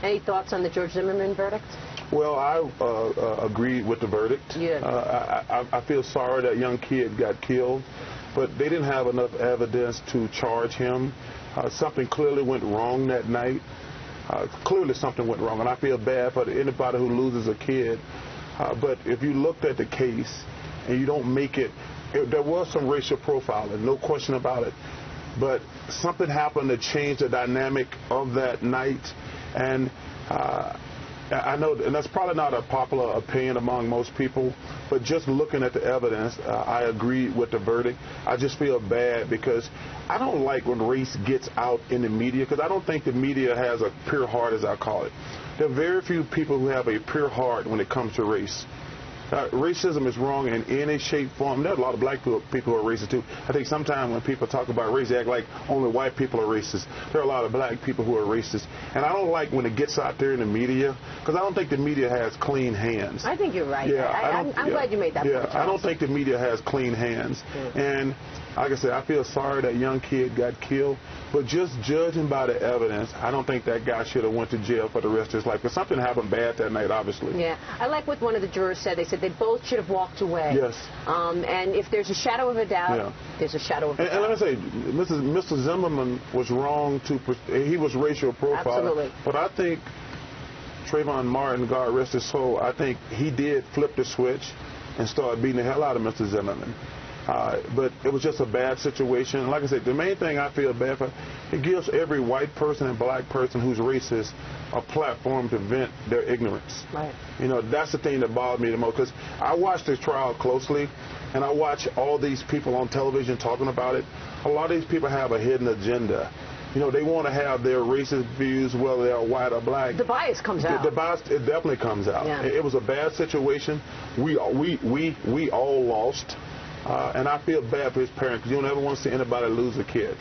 Any thoughts on the George Zimmerman verdict? Well, I agreed with the verdict. Yeah. I feel sorry that young kid got killed, but they didn't have enough evidence to charge him. Something clearly went wrong that night. Clearly something went wrong, and I feel bad for anybody who loses a kid. But if you looked at the case and you don't make it, there was some racial profiling, no question about it. But something happened to change the dynamic of that night, and I know, and that's probably not a popular opinion among most people, but just looking at the evidence, I agree with the verdict. I just feel bad because I don't like when race gets out in the media, because I don't think the media has a pure heart, as I call it. There are very few people who have a pure heart when it comes to race. Racism is wrong in any shape, form. There are a lot of black people who are racist, too. I think sometimes when people talk about race, they act like only white people are racist. There are a lot of black people who are racist. And I don't like when it gets out there in the media, because I don't think the media has clean hands. I think you're right. Yeah, I'm glad you made that point, Charles. I don't think the media has clean hands. And like I said, I feel sorry that young kid got killed. But just judging by the evidence, I don't think that guy should have went to jail for the rest of his life. Because something happened bad that night, obviously. Yeah. I like what one of the jurors said. They said they both should have walked away. Yes. And if there's a shadow of a doubt, there's a shadow of a doubt. And let me say, Mr. Zimmerman was wrong he was racial profiling. Absolutely. But I think Trayvon Martin, God rest his soul, I think he did flip the switch and start beating the hell out of Mr. Zimmerman. But it was just a bad situation. Like I said, the main thing I feel bad for, it gives every white person and black person who's racist a platform to vent their ignorance. Right. You know, that's the thing that bothered me the most, because I watched this trial closely, and I watch all these people on television talking about it. A lot of these people have a hidden agenda. You know, they want to have their racist views, whether they're white or black. The bias comes out. The bias, it definitely comes out. Yeah. It was a bad situation. We all lost. And I feel bad for his parents, because you don't ever want to see anybody lose a kid.